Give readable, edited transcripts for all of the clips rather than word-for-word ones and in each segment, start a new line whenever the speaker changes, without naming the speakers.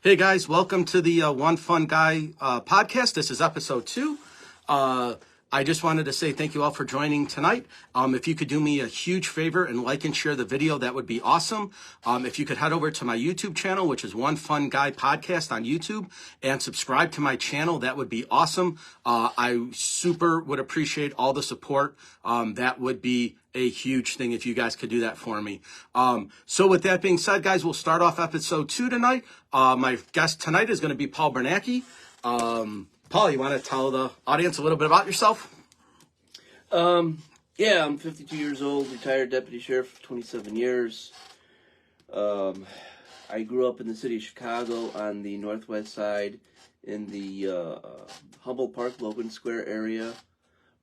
Hey guys, welcome to the One Fun Guy podcast. This is episode 2. I just wanted to say thank you all for joining tonight. If you could do me a huge favor and like and share the video, that would be awesome. If you could head over to my YouTube channel, which is One Fun Guy Podcast on YouTube, and subscribe to my channel, that would be awesome. I super would appreciate all the support. That would be a huge thing if you guys could do that for me. So with that being said, guys, we'll start off episode 2 tonight. My guest tonight is going to be Paul Biernacki. Paul, you want to tell the audience a little bit about yourself?
Yeah, I'm 52 years old, retired deputy sheriff for 27 years. I grew up in the city of Chicago on the northwest side in the Humboldt Park, Logan Square area,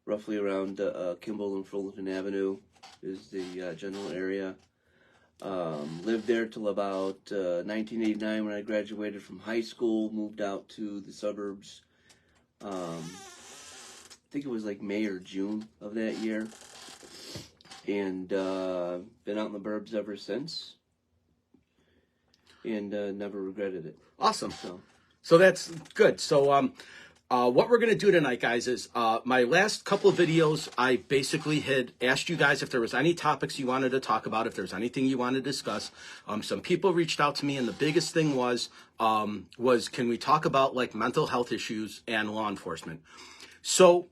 roughly around Kimball and Fullerton Avenue is the general area. Lived there till about 1989 when I graduated from high school, moved out to the suburbs. I think it was like May or June of that year, and been out in the burbs ever since, and never regretted it.
Awesome. So that's good. So what we're going to do tonight, guys, is my last couple of videos, I basically had asked you guys if there was any topics you wanted to talk about, if there's anything you wanted to discuss. Some people reached out to me, and the biggest thing was can we talk about like mental health issues and law enforcement? So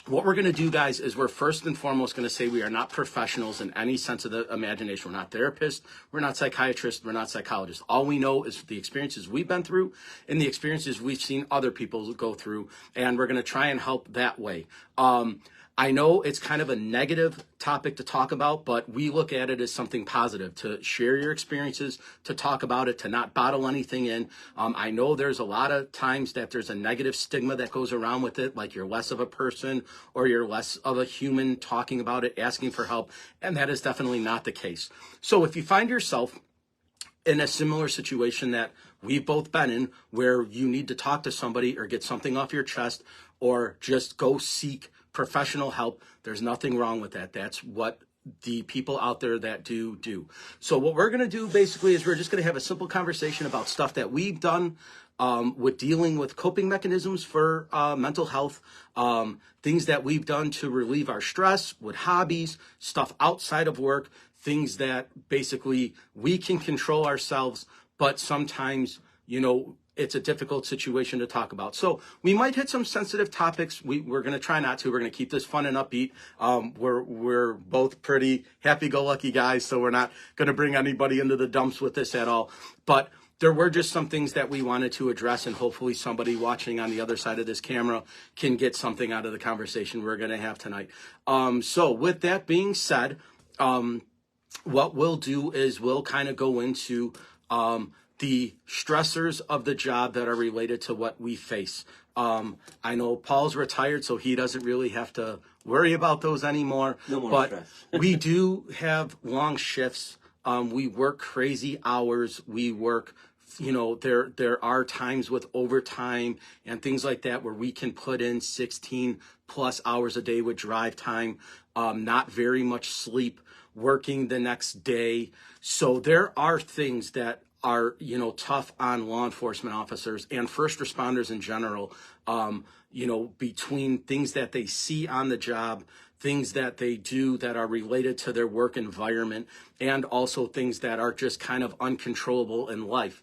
what we're going to do, guys, is we're first and foremost going to say we are not professionals in any sense of the imagination. We're not therapists. We're not psychiatrists. We're not psychologists. All we know is the experiences we've been through and the experiences we've seen other people go through, and we're going to try and help that way. I know it's kind of a negative topic to talk about, but we look at it as something positive, to share your experiences, to talk about it, to not bottle anything in. I know there's a lot of times that there's a negative stigma that goes around with it, like you're less of a person or you're less of a human talking about it, asking for help, and that is definitely not the case. So if you find yourself in a similar situation that we've both been in, where you need to talk to somebody or get something off your chest or just go seek professional help, there's nothing wrong with that. That's what the people out there that do. So what we're going to do basically is we're just going to have a simple conversation about stuff that we've done with dealing with coping mechanisms for mental health, things that we've done to relieve our stress with hobbies, stuff outside of work, things that basically we can control ourselves, but sometimes, it's a difficult situation to talk about. So we might hit some sensitive topics. We're going to try not to. We're going to keep this fun and upbeat. We're both pretty happy-go-lucky guys, so we're not going to bring anybody into the dumps with this at all. But there were just some things that we wanted to address, and hopefully somebody watching on the other side of this camera can get something out of the conversation we're going to have tonight. So with that being said, what we'll do is we'll kind of go into the stressors of the job that are related to what we face. I know Paul's retired, so he doesn't really have to worry about those anymore.
No more
but
stress.
We do have long shifts. We work crazy hours. We work, there are times with overtime and things like that where we can put in 16 plus hours a day with drive time, not very much sleep, working the next day. So there are things that are, tough on law enforcement officers and first responders in general, between things that they see on the job, things that they do that are related to their work environment, and also things that are just kind of uncontrollable in life,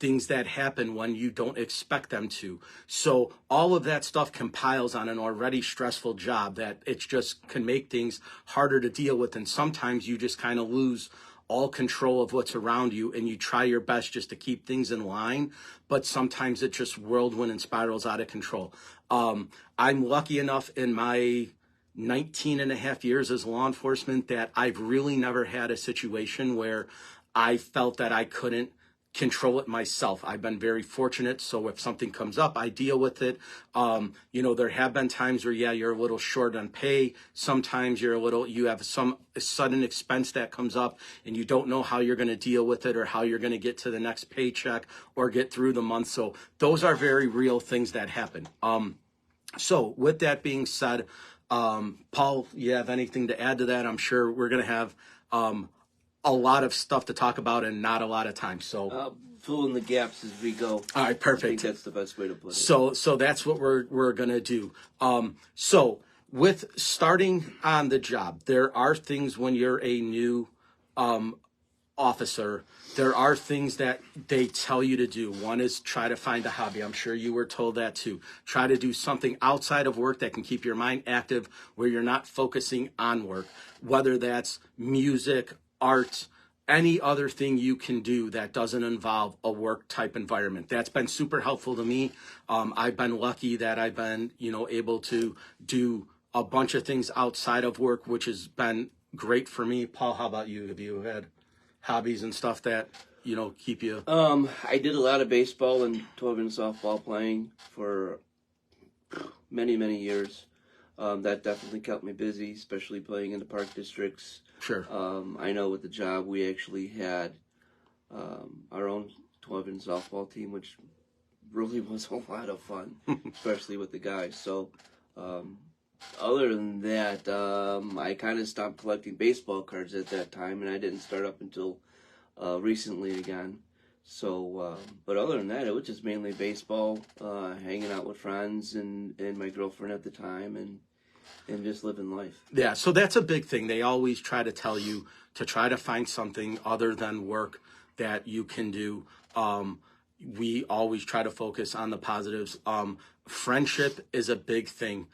things that happen when you don't expect them to. So all of that stuff compiles on an already stressful job that it just can make things harder to deal with, and sometimes you just kind of lose all control of what's around you, and you try your best just to keep things in line, but sometimes it just whirlwind and spirals out of control. I'm lucky enough in my 19 and a half years as law enforcement that I've really never had a situation where I felt that I couldn't control it myself. I've been very fortunate. So if something comes up, I deal with it. There have been times where, you're a little short on pay. Sometimes you have some sudden expense that comes up and you don't know how you're going to deal with it or how you're going to get to the next paycheck or get through the month. So those are very real things that happen. So with that being said, Paul, you have anything to add to that? I'm sure we're going to have a lot of stuff to talk about and not a lot of time. So
fill in the gaps as we go.
all right, perfect.
I think that's the best way to put it.
So that's what we're gonna do. So with starting on the job, there are things when you're a new officer, there are things that they tell you to do. One is try to find a hobby. I'm sure you were told that too. Try to do something outside of work that can keep your mind active, where you're not focusing on work, whether that's music, art, any other thing you can do that doesn't involve a work type environment. That's been super helpful to me. I've been lucky that I've been, able to do a bunch of things outside of work, which has been great for me. Paul, how about you? Have you had hobbies and stuff that keep you?
I did a lot of baseball and 12-inch softball playing for many years. That definitely kept me busy, especially playing in the park districts.
Sure.
I know with the job we actually had our own 12-inch softball team, which really was a lot of fun, especially with the guys. So other than that, I kind of stopped collecting baseball cards at that time, and I didn't start up until recently again. So, but other than that, it was just mainly baseball, hanging out with friends and my girlfriend at the time, and just living life.
Yeah, so that's a big thing. They always try to tell you to try to find something other than work that you can do. We always try to focus on the positives. Friendship is a big thing.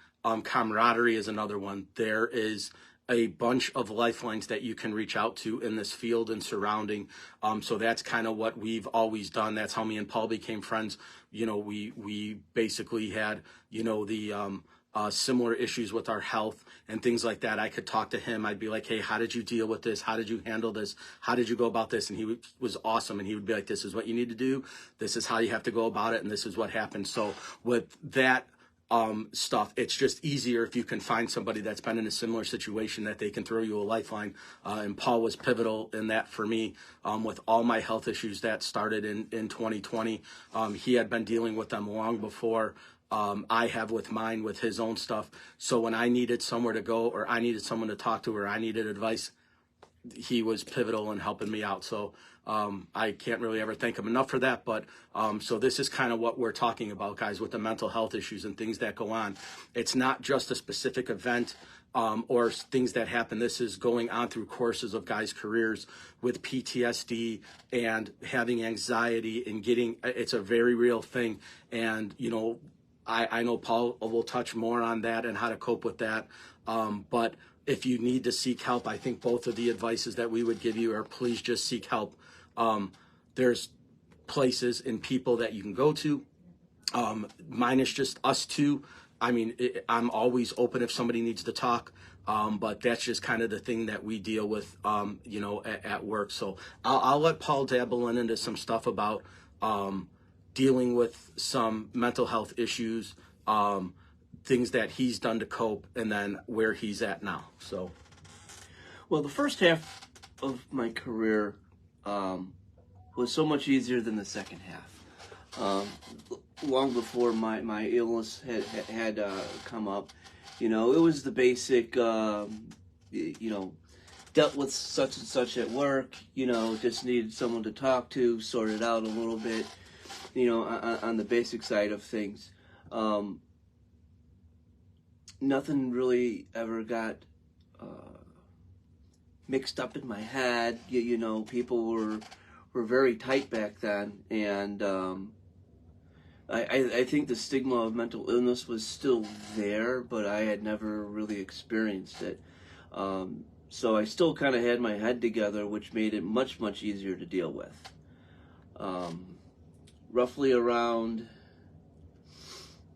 Camaraderie is another one. There is a bunch of lifelines that you can reach out to in this field and surrounding. So that's kind of what we've always done. That's how me and Paul became friends. We basically had, the similar issues with our health and things like that. I could talk to him. I'd be like, hey, how did you deal with this? How did you handle this? How did you go about this? And he was awesome. And he would be like, this is what you need to do. This is how you have to go about it. And this is what happened. So with that, stuff, it's just easier if you can find somebody that's been in a similar situation that they can throw you a lifeline. And Paul was pivotal in that for me, with all my health issues that started in 2020. He had been dealing with them long before I have with mine, with his own stuff. So when I needed somewhere to go, or I needed someone to talk to, or I needed advice, he was pivotal in helping me out. So I can't really ever thank him enough for that. But so this is kind of what we're talking about, guys, with the mental health issues and things that go on. It's not just a specific event or things that happen. This is going on through courses of guys' careers with PTSD and having anxiety and it's a very real thing. And, I know Paul will touch more on that and how to cope with that. But if you need to seek help, I think both of the advices that we would give you are please just seek help. There's places and people that you can go to. Mine is just us two. I mean, I'm always open if somebody needs to talk. But that's just kind of the thing that we deal with, at work. So I'll let Paul dabble into some stuff about dealing with some mental health issues, things that he's done to cope, and then where he's at now. So,
well, the first half of my career was so much easier than the second half. Long before my illness had come up, it was the basic, dealt with such and such at work, just needed someone to talk to, sort it out a little bit, on the basic side of things. Nothing really ever got mixed up in my head. People were very tight back then, and I think the stigma of mental illness was still there, but I had never really experienced it. So I still kind of had my head together, which made it much easier to deal with. Roughly around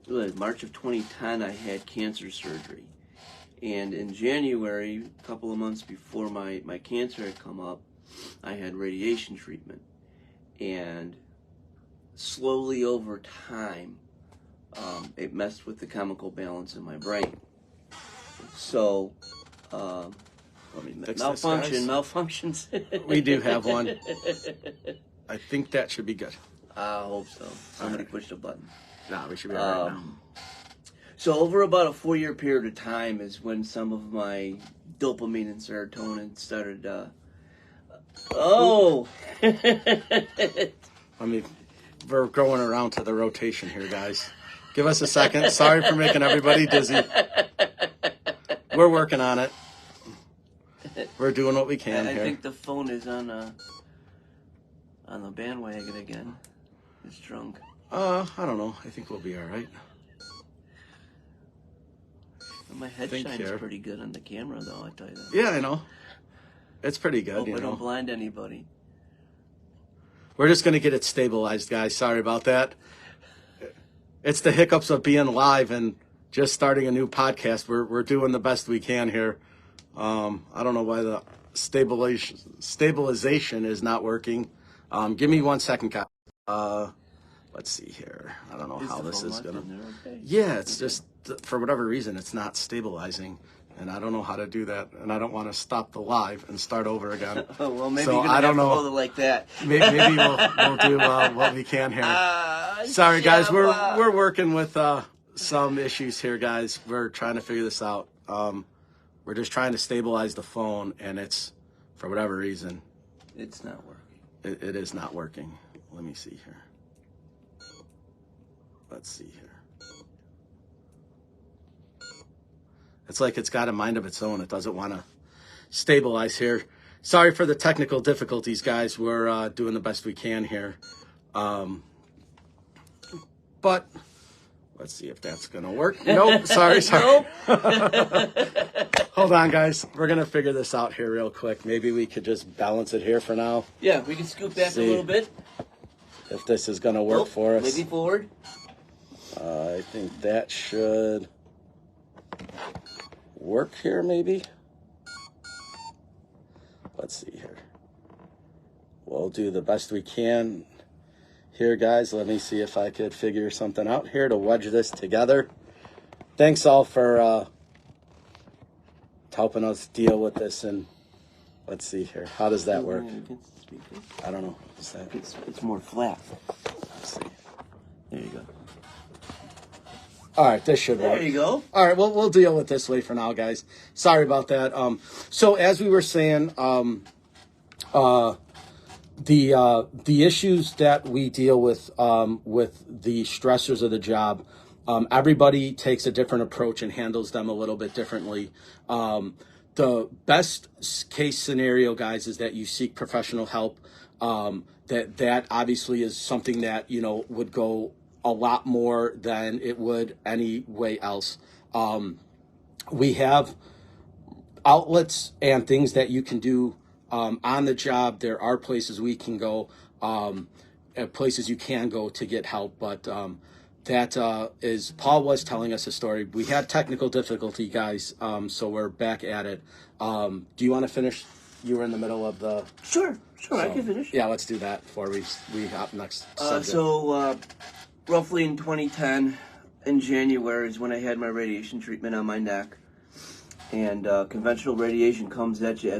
March of 2010, I had cancer surgery. And in January, a couple of months before my cancer had come up, I had radiation treatment. And slowly over time, it messed with the chemical balance in my brain. So, malfunctions.
We do have one. I think that should be good.
I hope so. Somebody pushed a button.
No, we should be all right now.
So over about a 4-year period of time is when some of my dopamine and serotonin started Oh.
We're going around to the rotation here, guys. Give us a second. Sorry for making everybody dizzy. We're working on it. We're doing what we can
I
here.
think the phone is on the bandwagon again. It's drunk.
I don't know. I think we'll be all right.
My head shines pretty good on the camera, though, I tell you that.
Yeah, I know. It's pretty good,
Hope I don't blind anybody.
We're just going to get it stabilized, guys. Sorry about that. It's the hiccups of being live and just starting a new podcast. We're doing the best we can here. I don't know why the stabilization is not working. Give me 1 second, guys. Let's see here. I don't know how this is going to...
Okay?
Yeah, it's just, for whatever reason, it's not stabilizing. And I don't know how to do that. And I don't want to stop the live and start over again.
Oh, well, maybe
so
you're going to have to hold it like that.
Maybe we'll do what we can here. Sorry, guys. We're working with some issues here, guys. We're trying to figure this out. We're just trying to stabilize the phone, and it's, for whatever reason...
It's not working.
It is not working. Let me see here. Let's see here. It's like it's got a mind of its own. It doesn't want to stabilize here. Sorry for the technical difficulties, guys. We're doing the best we can here. But let's see if that's going to work. Nope. Sorry.
Nope.
Hold on, guys. We're going to figure this out here real quick. Maybe we could just balance it here for now.
Yeah, we can scoot back a little bit.
If this is going to work for us.
Maybe forward.
I think that should work here, maybe. Let's see here. We'll do the best we can here, guys. Let me see if I could figure something out here to wedge this together. Thanks all for helping us deal with this. And let's see here. How does that work? I don't know.
It's more flat.
Let's see.
There you go.
All right, this should work.
There you go.
All right, we'll deal with this way for now, guys. Sorry about that. So as we were saying, the issues that we deal with the stressors of the job, everybody takes a different approach and handles them a little bit differently. The best case scenario, guys, is that you seek professional help. That obviously is something that would go a lot more than it would any way else. We have outlets and things that you can do on the job. There are places we can go, places you can go to get help. But that is, Paul was telling us a story. We had technical difficulty, guys, so we're back at it. Do you want to finish? You were in the middle of the...
Sure, I can finish.
Yeah, let's do that before we hop next subject.
So, roughly in 2010, in January, is when I had my radiation treatment on my neck. And conventional radiation comes at you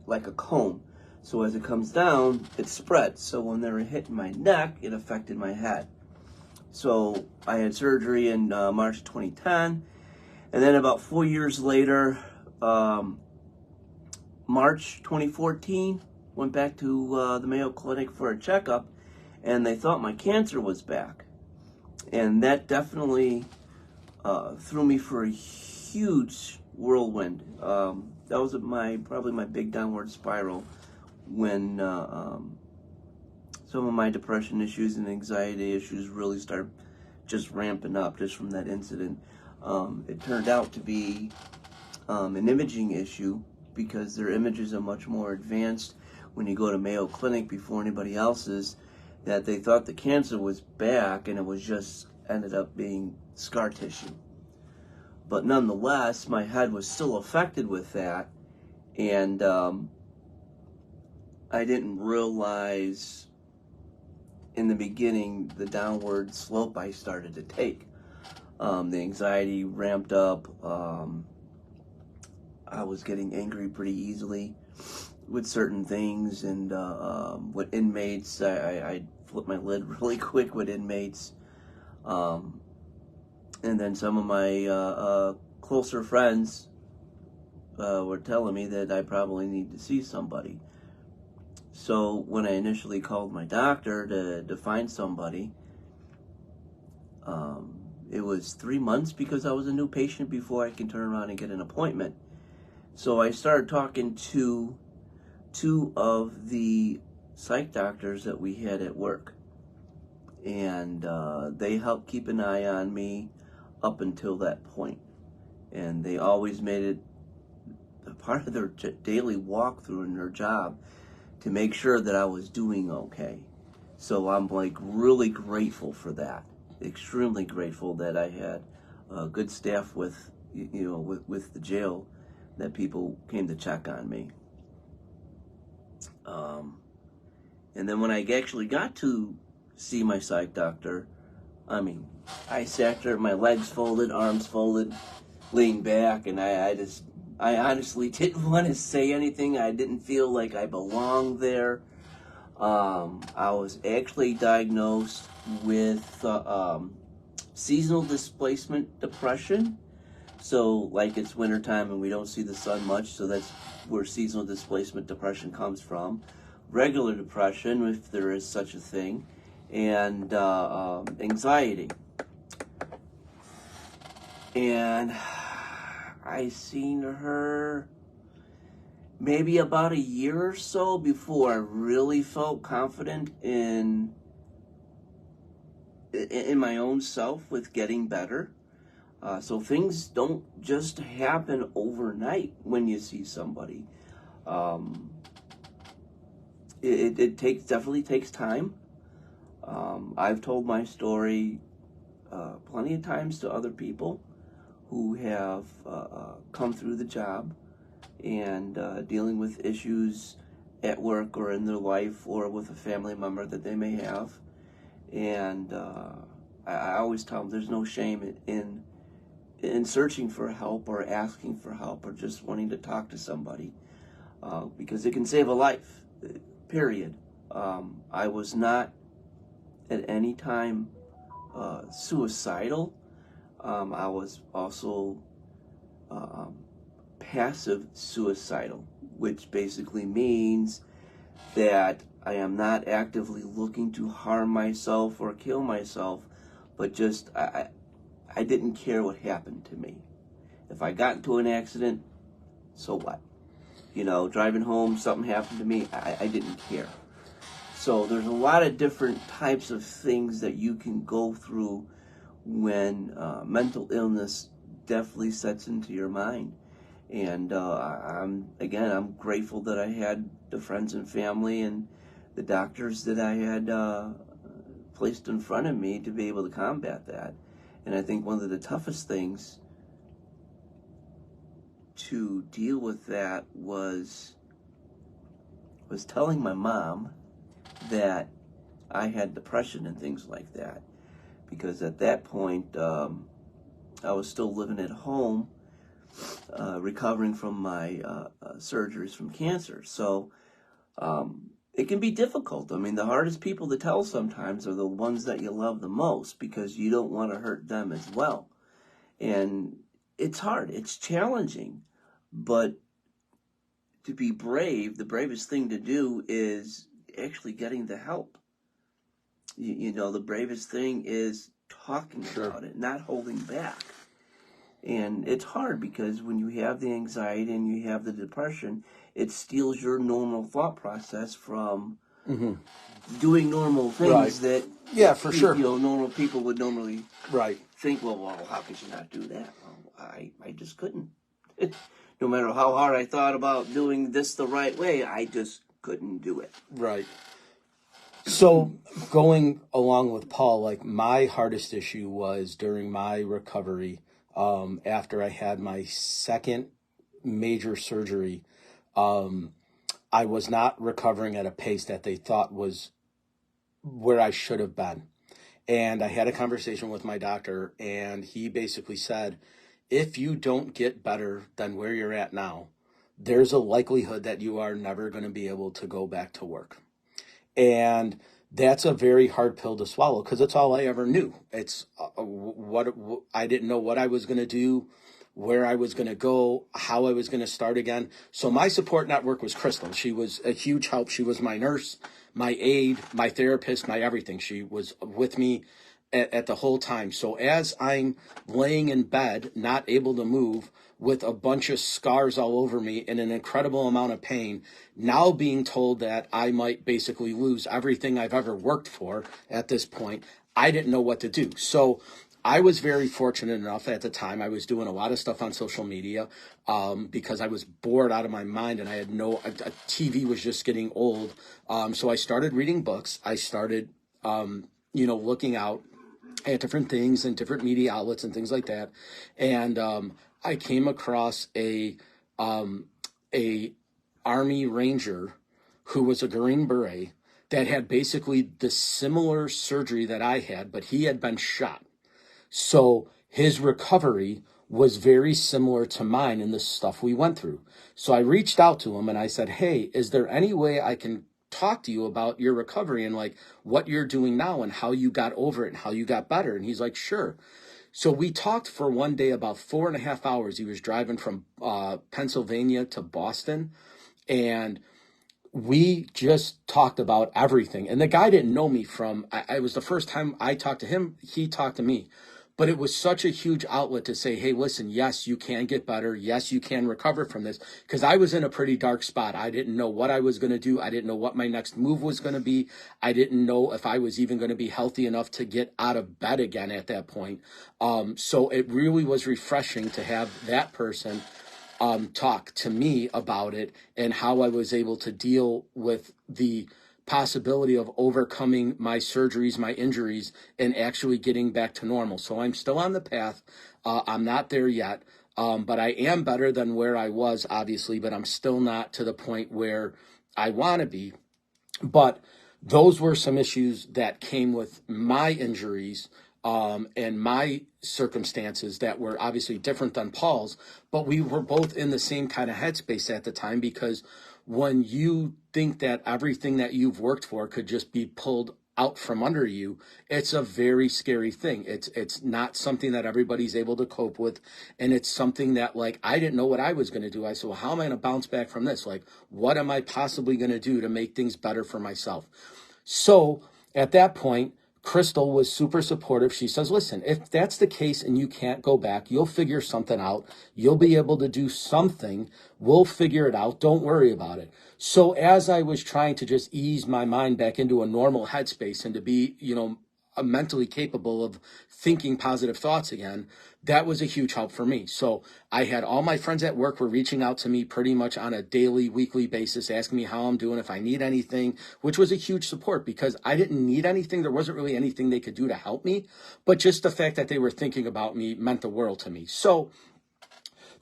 like a cone. So as it comes down, it spreads. So when they were hitting my neck, it affected my head. So I had surgery in March of 2010. And then about 4 years later, March 2014, went back to the Mayo Clinic for a checkup. And they thought my cancer was back. And that definitely threw me for a huge whirlwind. That was probably my big downward spiral when some of my depression issues and anxiety issues really started just ramping up just from that incident. It turned out to be an imaging issue because their images are much more advanced when you go to Mayo Clinic before anybody else's, that they thought the cancer was back and it was just ended up being scar tissue. But nonetheless, my head was still affected with that, and I didn't realize in the beginning the downward slope I started to take. The anxiety ramped up. I was getting angry pretty easily with certain things, and with inmates, I flipped my lid really quick with inmates. And then some of my closer friends were telling me that I probably need to see somebody. So when I initially called my doctor to find somebody, it was 3 months because I was a new patient before I can turn around and get an appointment. So I started talking to two of the psych doctors that we had at work, and they helped keep an eye on me up until that point. And they always made it a part of their daily walkthrough in their job to make sure that I was doing okay. So I'm like really grateful for that. Extremely grateful that I had good staff with with the jail, that people came to check on me. And then when I actually got to see my psych doctor, I mean, I sat there, my legs folded, arms folded, leaned back, and I honestly didn't want to say anything. I didn't feel like I belonged there. I was actually diagnosed with seasonal displacement depression. So, like, it's wintertime and we don't see the sun much, so that's where seasonal displacement depression comes from. Regular depression, if there is such a thing, and anxiety. And I seen her maybe about a year or so before I really felt confident in my own self with getting better. So things don't just happen overnight when you see somebody. It definitely takes time. I've told my story plenty of times to other people who have come through the job and dealing with issues at work or in their life or with a family member that they may have. And I always tell them there's no shame in searching for help or asking for help or just wanting to talk to somebody, because it can save a life, period. I was not at any time suicidal. I was also passive suicidal, which basically means that I am not actively looking to harm myself or kill myself, but just I didn't care what happened to me. If I got into an accident, so what? Driving home, something happened to me, I didn't care. So there's a lot of different types of things that you can go through when mental illness definitely sets into your mind. And I'm grateful that I had the friends and family and the doctors that I had placed in front of me to be able to combat that. And I think one of the toughest things to deal with that was telling my mom that I had depression and things like that. Because at that point, I was still living at home, recovering from my surgeries from cancer. So it can be difficult. I mean, the hardest people to tell sometimes are the ones that you love the most, because you don't want to hurt them as well. And it's hard. It's challenging. But to be brave, the bravest thing to do is actually getting the help. The bravest thing is talking about it, not holding back. And it's hard because when you have the anxiety and you have the depression, it steals your normal thought process from doing normal things that
for sure.
Normal people would normally
Right.
think, well, how could you not do that? Well, I just couldn't. No matter how hard I thought about doing this the right way, I just couldn't do it.
Right. So going along with Paul, like my hardest issue was during my recovery, after I had my second major surgery, I was not recovering at a pace that they thought was where I should have been. And I had a conversation with my doctor, and he basically said, if you don't get better than where you're at now, there's a likelihood that you are never going to be able to go back to work. And that's a very hard pill to swallow, because it's all I ever knew. It's what I didn't know what I was going to do where I was going to go, how I was going to start again. So my support network was Crystal. She was a huge help. She was my nurse, my aide, my therapist, my everything. She was with me at the whole time. So as I'm laying in bed, not able to move, with a bunch of scars all over me and an incredible amount of pain, now being told that I might basically lose everything I've ever worked for at this point, I didn't know what to do. So I was very fortunate enough at the time. I was doing a lot of stuff on social media because I was bored out of my mind, and I had TV was just getting old. So I started reading books. I started, looking out at different things and different media outlets and things like that. And I came across a Army Ranger who was a Green Beret that had basically the similar surgery that I had, but he had been shot. So his recovery was very similar to mine in the stuff we went through. So I reached out to him and I said, hey, is there any way I can talk to you about your recovery and like what you're doing now and how you got over it and how you got better? And he's like, sure. So we talked for one day about 4.5 hours. He was driving from Pennsylvania to Boston, and we just talked about everything. And the guy didn't know me from, it was the first time I talked to him, he talked to me. But it was such a huge outlet to say, hey, listen, yes, you can get better. Yes, you can recover from this. Because I was in a pretty dark spot. I didn't know what I was going to do. I didn't know what my next move was going to be. I didn't know if I was even going to be healthy enough to get out of bed again at that point. So it really was refreshing to have that person talk to me about it and how I was able to deal with the possibility of overcoming my surgeries, my injuries, and actually getting back to normal. So I'm still on the path. I'm not there yet, but I am better than where I was, obviously, but I'm still not to the point where I want to be. But those were some issues that came with my injuries and my circumstances that were obviously different than Paul's, but we were both in the same kind of headspace at the time, because when you think that everything that you've worked for could just be pulled out from under you, it's a very scary thing. It's not something that everybody's able to cope with, and it's something that, like, I didn't know what I was going to do. I said, well, how am I going to bounce back from this? Like, what am I possibly going to do to make things better for myself? So at that point, Crystal was super supportive. She says, listen, if that's the case and you can't go back, you'll figure something out. You'll be able to do something. We'll figure it out. Don't worry about it. So as I was trying to just ease my mind back into a normal headspace and to be, mentally capable of thinking positive thoughts again, that was a huge help for me. So I had all my friends at work were reaching out to me pretty much on a daily, weekly basis, asking me how I'm doing, if I need anything, which was a huge support because I didn't need anything. There wasn't really anything they could do to help me, but just the fact that they were thinking about me meant the world to me. So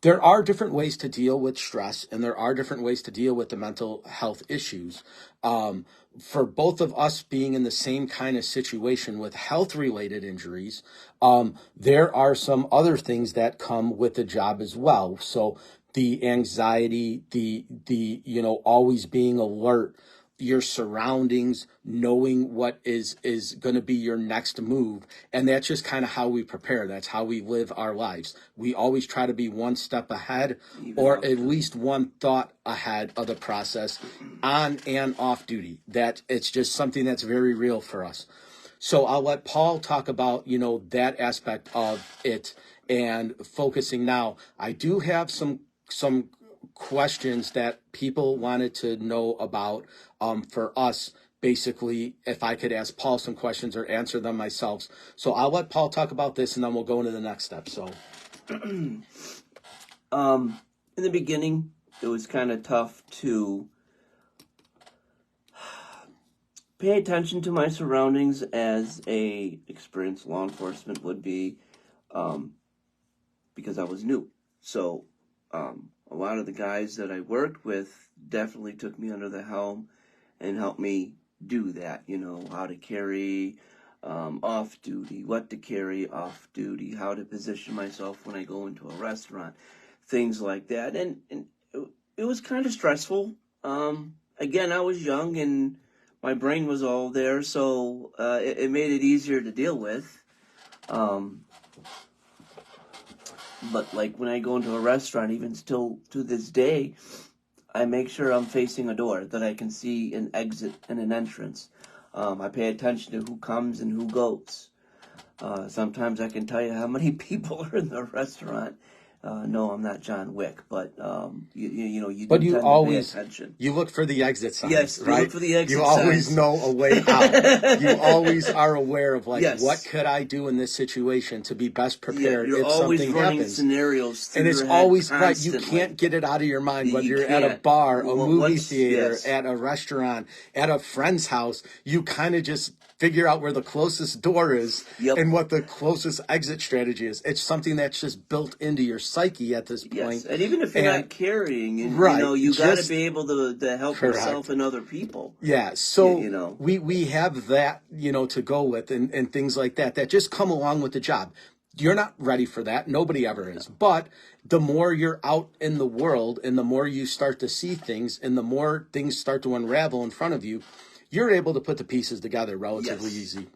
there are different ways to deal with stress, and there are different ways to deal with the mental health issues. For both of us being in the same kind of situation with health-related injuries, there are some other things that come with the job as well. So the anxiety, the always being alert, your surroundings, knowing what is going to be your next move. And that's just kind of how we prepare. That's how we live our lives. We always try to be one step ahead, or at least one thought ahead of the process, on and off duty. That it's just something that's very real for us. So I'll let Paul talk about, that aspect of it and focusing now. I do have some questions that people wanted to know about for us. Basically, if I could ask Paul some questions or answer them myself. So I'll let Paul talk about this, and then we'll go into the next step. So
in the beginning, it was kind of tough to pay attention to my surroundings as a experienced law enforcement would be, because I was new. So a lot of the guys that I worked with definitely took me under the helm and helped me do that, how to carry off duty, what to carry off duty, how to position myself when I go into a restaurant, things like that. And it was kind of stressful. Again, I was young and my brain was all there, so it made it easier to deal with. But like when I go into a restaurant, even still to this day, I make sure I'm facing a door that I can see an exit and an entrance. I pay attention to who comes and who goes. Sometimes I can tell you how many people are in the restaurant. No, I'm not John Wick, but you know, you do
But you
tend to pay
always
attention.
you look for the exit signs,
Yes, you
right?
look for the exit
You always
signs.
know a way out. You always are aware of like,
Yes.
what could I do in this situation to be best
Yeah,
prepared
you're
if
always
something
running
happens?
scenarios through
And it's
your head
always right. You
constantly.
can't get it out of your mind, whether
You
you're at a
can't.
bar, a movie
Once,
theater,
yes.
at a restaurant, at a friend's house. You kind of just figure out where the closest door is
Yep.
and what the closest exit strategy is. It's something that's just built into your psyche at this
Yes,
point.
and even if you're
And-
not carrying, you
Right,
know, you got to
just-
be able to help
Correct.
yourself and other people.
Yeah, so
You know.
we have that, you know, to go with and things like that just come along with the job. You're not ready for that. Nobody ever is. But the more you're out in the world and the more you start to see things and the more things start to unravel in front of you, you're able to put the pieces together relatively
Yes.
easy.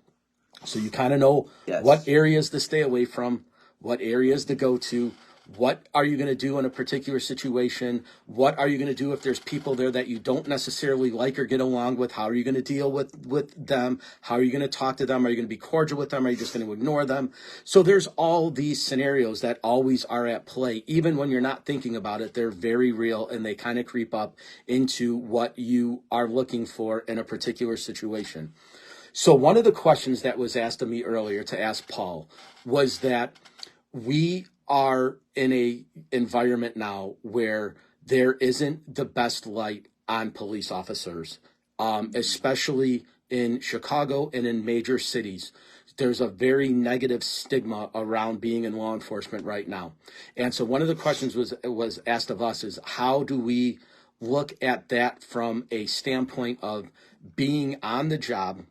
So you kind of know
Yes.
what areas to stay away from, what areas to go to, what are you going to do in a particular situation, what are you going to do if there's people there that you don't necessarily like or get along with, how are you going to deal with them, how are you going to talk to them, are you going to be cordial with them, are you just going to ignore them? So there's all these scenarios that always are at play, even when you're not thinking about it. They're very real and they kind of creep up into what you are looking for in a particular situation. So one of the questions that was asked of me earlier to ask Paul was that we are in a environment now where there isn't the best light on police officers, especially in Chicago and in major cities. There's a very negative stigma around being in law enforcement right now. And so one of the questions was asked of us is, how do we look at that from a standpoint of being on the job,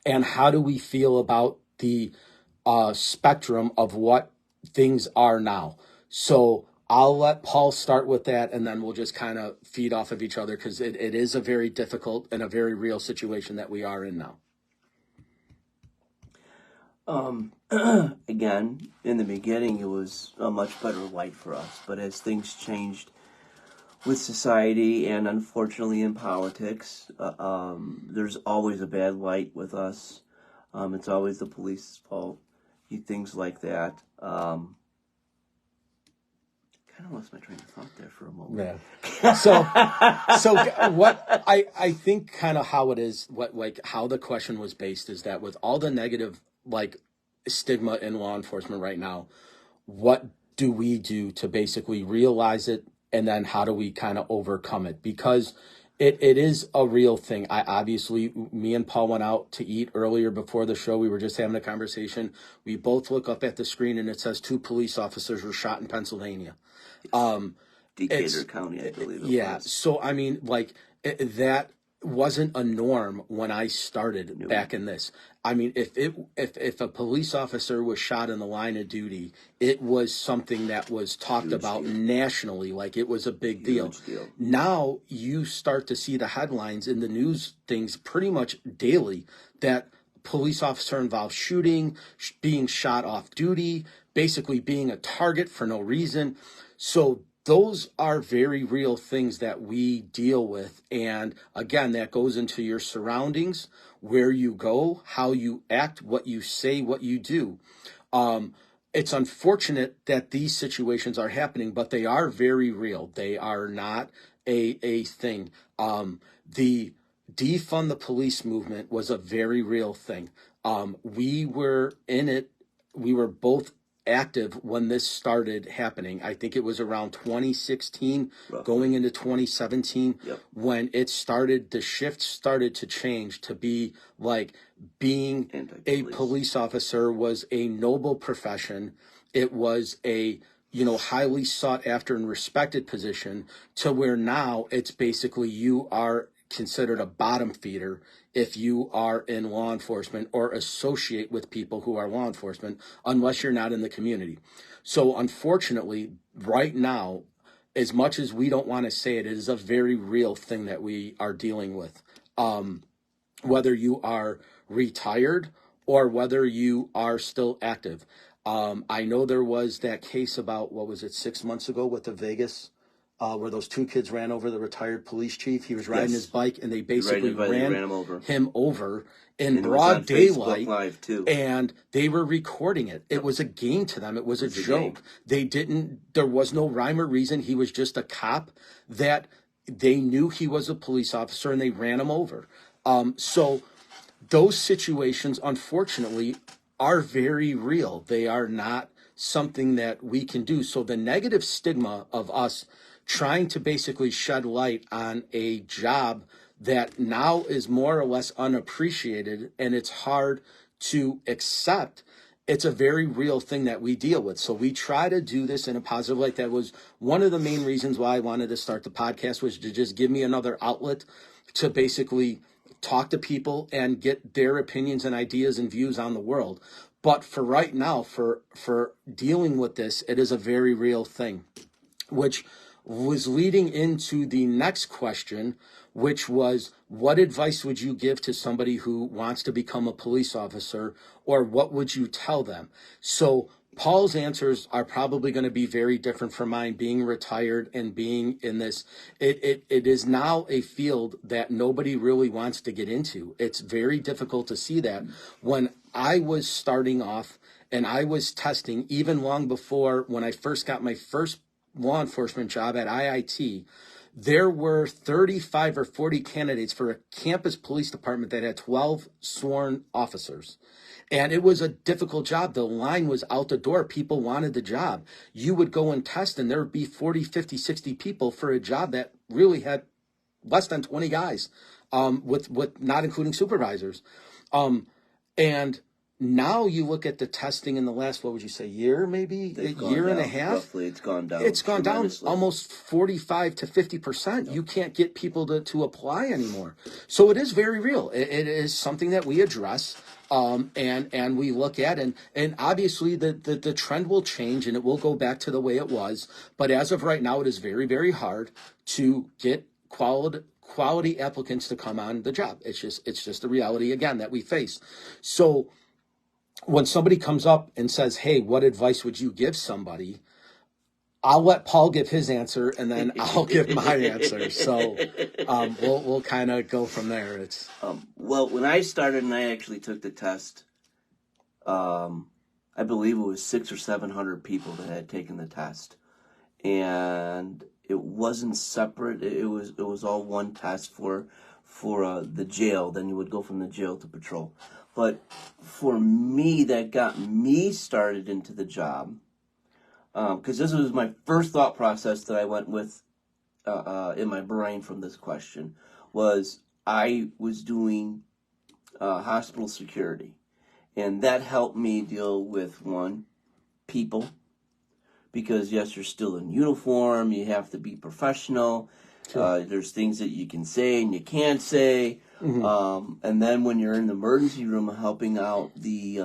and how do we feel about the spectrum of what things are now? So I'll let Paul start with that, and then we'll just kind of feed off of each other, because it is a very difficult and a very real situation that we are in now.
Again, in the beginning, it was a much better light for us, but as things changed with society and unfortunately in politics, there's always a bad light with us. It's always the police's fault, things like that. Kind of lost my train of thought there for a moment.
Yeah. So what I think kind of how it is, what like how the question was based is that with all the negative like stigma in law enforcement right now, what do we do to basically realize it, and then how do we kind of overcome it? Because it is a real thing. Me and Paul went out to eat earlier before the show. We were just having a conversation. We both look up at the screen and it says 2 police officers were shot in Pennsylvania.
Decatur County, I believe it was.
So I mean, like that wasn't a norm when I started back in this. I mean, if a police officer was shot in the line of duty, it was something that was talked about nationally, like it was a big deal. Now you start to see the headlines in the news things pretty much daily that police officer involved shooting, being shot off duty, basically being a target for no reason. So those are very real things that we deal with. And again, that goes into your surroundings, where you go, how you act, what you say, what you do. It's unfortunate that these situations are happening, but they are very real. They are not a thing. The defund the police movement was a very real thing. We were in it. We were both active when this started happening. I think it was around 2016, going into 2017, when it started, the shift started to change to be like being a police officer was a noble profession. It was a, highly sought after and respected position, to where now it's basically you are considered a bottom feeder if you are in law enforcement or associate with people who are law enforcement, unless you're not in the community. So unfortunately, right now, as much as we don't want to say it, it is a very real thing that we are dealing with. Whether you are retired or whether you are still active. I know there was that case about, what was it, 6 months ago with the Vegas, where those two kids ran over the retired police chief. He was riding his
Yes.
bike and they
Right,
basically
they
ran
ran him over.
him over in
And it was on
broad
Facebook
daylight.
Live, too.
And they were recording it. It was a game to them. It was a joke. There was no rhyme or reason. He was just a cop that they knew he was a police officer and they ran him over. So those situations, unfortunately, are very real. They are not something that we can do. So the negative stigma of us trying to basically shed light on a job that now is more or less unappreciated and it's hard to accept, it's a very real thing that we deal with. So we try to do this in a positive light. That was one of the main reasons why I wanted to start the podcast, was to just give me another outlet to basically talk to people and get their opinions and ideas and views on the world. But for right now, for dealing with this, it is a very real thing, which was leading into the next question, which was, what advice would you give to somebody who wants to become a police officer, or what would you tell them? So Paul's answers are probably going to be very different from mine, being retired and being in this. It is now a field that nobody really wants to get into. It's very difficult to see that. When I was starting off and I was testing, even long before when I first got my first law enforcement job at IIT, there were 35 or 40 candidates for a campus police department that had 12 sworn officers. And it was a difficult job. The line was out the door. People wanted the job. You would go and test and there would be 40, 50, 60 people for a job that really had less than 20 guys, with not including supervisors. And now you look at the testing in the last, what would you say, year, maybe a year and a half?
Roughly, it's gone down.
It's gone down almost 45 to 50%. Yep. You can't get people to apply anymore. So it is very real. It is something that we address, and we look at, and obviously the trend will change and it will go back to the way it was. But as of right now, it is very, very hard to get quality applicants to come on the job. It's just the reality, again, that we face. So when somebody comes up and says, hey, what advice would you give somebody? I'll let Paul give his answer and then I'll give my answer. So we'll kind of go from there.
Well, when I started and I actually took the test, I believe it was 600 or 700 people that had taken the test. And it wasn't separate. It was all one test for the jail. Then you would go from the jail to patrol. But for me, that got me started into the job, because this was my first thought process that I went with in my brain from this question, was I was doing hospital security. And that helped me deal with, one, people, because yes, you're still in uniform, you have to be professional. Sure. There's things that you can say and you can't say. Mm-hmm. And then when you're in the emergency room helping out the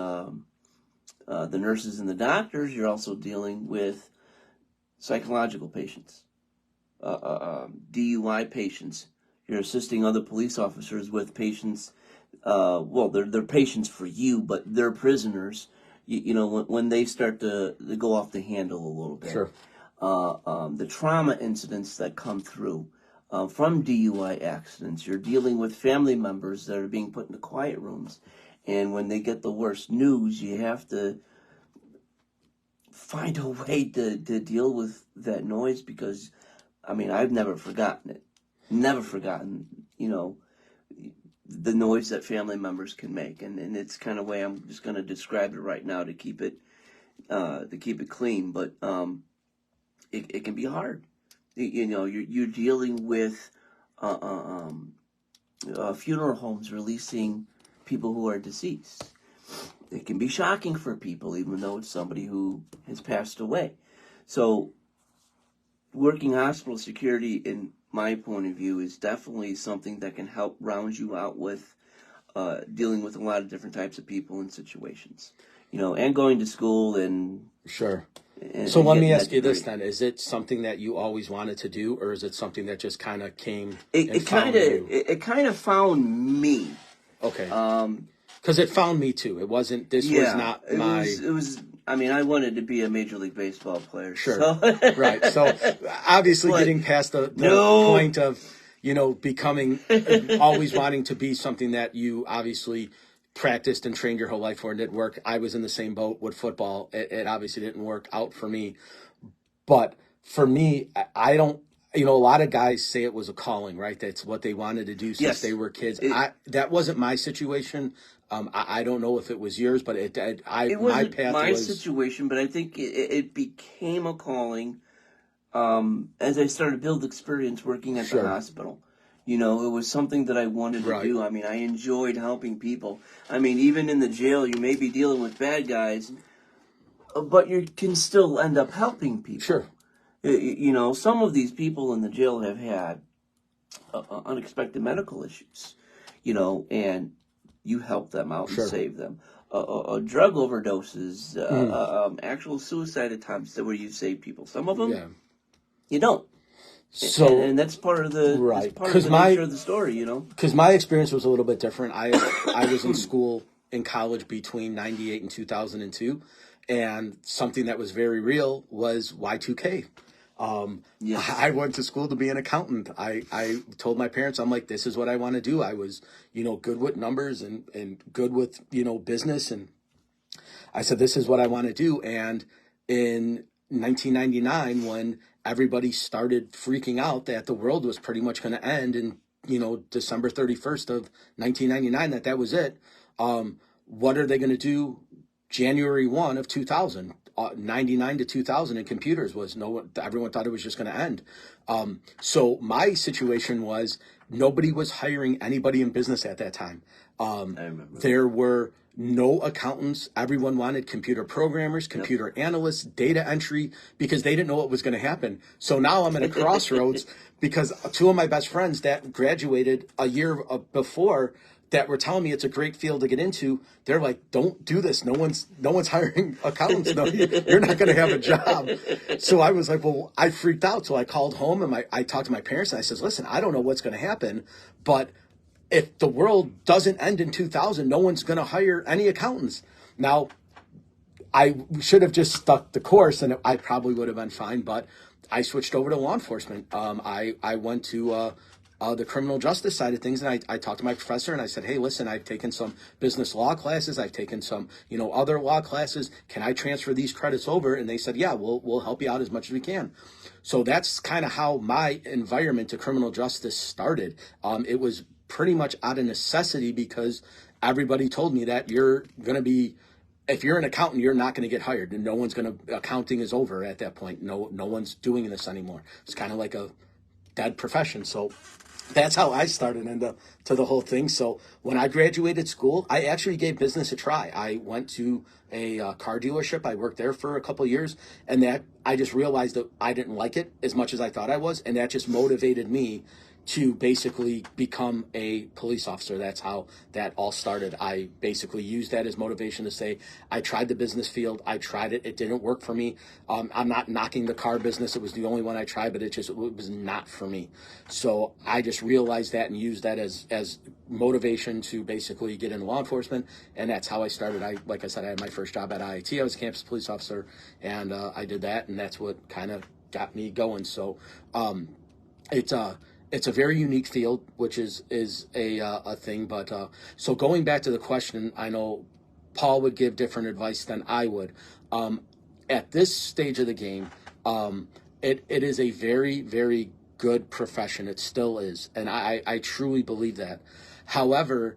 nurses and the doctors, you're also dealing with psychological patients, DUI patients. You're assisting other police officers with patients. Well, they're patients for you, but they're prisoners. You know, when they start to go off the handle a little bit.
Sure.
The trauma incidents that come through from DUI accidents. You're dealing with family members that are being put into quiet rooms. And when they get the worst news, you have to find a way to deal with that noise, because, I mean, I've never forgotten it. Never forgotten, you know, the noise that family members can make. And it's kind of way I'm just going to describe it right now to keep it clean. But it can be hard. You know, you're dealing with funeral homes releasing people who are deceased. It can be shocking for people, even though it's somebody who has passed away. So working hospital security, in my point of view, is definitely something that can help round you out with dealing with a lot of different types of people and situations. You know, and going to school and...
Sure. So let me ask you this then: is it something that you always wanted to do, or is it something that just kind of came? It
kind of found me.
Okay. Because it found me too. It wasn't. This was not my.
It was. I mean, I wanted to be a Major League Baseball player.
Sure.
So.
Right. So obviously
But
getting past the
no.
point of, becoming, always wanting to be something that you obviously practiced and trained your whole life for and didn't work. I was in the same boat with football. It obviously didn't work out for me. But for me, I don't, a lot of guys say it was a calling, right? That's what they wanted to do since
Yes.
they were kids. That wasn't my situation. I don't know if it was yours, but
It
my
wasn't
path
my
was
situation, but I think it became a calling as I started to build experience working at
Sure.
the hospital. It was something that I wanted to
Right.
do. I mean, I enjoyed helping people. I mean, even in the jail, you may be dealing with bad guys, but you can still end up helping people.
Sure.
Some of these people in the jail have had unexpected medical issues, and you help them out
Sure.
and save them. Drug overdoses, actual suicide attempts where you save people. Some of them,
Yeah.
you don't.
So
And that's part of the
right,
that's part of the nature of the story,
Because my experience was a little bit different. I was in school in college between 98 and 2002, and something that was very real was Y2K.
Yes.
I went to school to be an accountant. I told my parents, I'm like, this is what I want to do. I was, good with numbers and good with, business. And I said, this is what I want to do. And in 1999, when everybody started freaking out that the world was pretty much going to end in, December 31st of 1999, that was it. What are they going to do January 1 of 2000? 99 to 2000 in computers was everyone thought it was just going to end. So my situation was nobody was hiring anybody in business at that time.
I remember.
There were no accountants. Everyone wanted computer programmers, computer analysts, data entry, because they didn't know what was going to happen. So now I'm at a crossroads because two of my best friends that graduated a year before that were telling me it's a great field to get into, they're like, don't do this. No one's hiring accountants. No, you're not going to have a job. So I was like, well, I freaked out. So I called home and I talked to my parents and I says, listen, I don't know what's going to happen, but if the world doesn't end in 2000, no one's going to hire any accountants. Now, I should have just stuck the course and I probably would have been fine, but I switched over to law enforcement. I went to the criminal justice side of things, and I talked to my professor and I said, hey, listen, I've taken some business law classes. I've taken some, other law classes. Can I transfer these credits over? And they said, yeah, we'll help you out as much as we can. So that's kind of how my environment to criminal justice started. It was pretty much out of necessity because everybody told me that you're going to be, if you're an accountant, you're not going to get hired, and no one's going to, accounting is over at that point. No one's doing this anymore. It's kind of like a dead profession. So that's how I started into the whole thing. So when I graduated school, I actually gave business a try. I went to a car dealership. I worked there for a couple of years, and that I just realized that I didn't like it as much as I thought I was, and that just motivated me to basically become a police officer. That's how that all started. I basically used that as motivation to say, I tried the business field. I tried it. It didn't work for me. I'm not knocking the car business. It was the only one I tried, but it was not for me. So I just realized that and used that as motivation to basically get into law enforcement. And that's how I started. Like I said, I had my first job at IIT. I was a campus police officer, and I did that. And that's what kind of got me going. So it's a very unique field, which is a thing. But so going back to the question, I know Paul would give different advice than I would. At this stage of the game, it is a very, very good profession. It still is, and I truly believe that. However,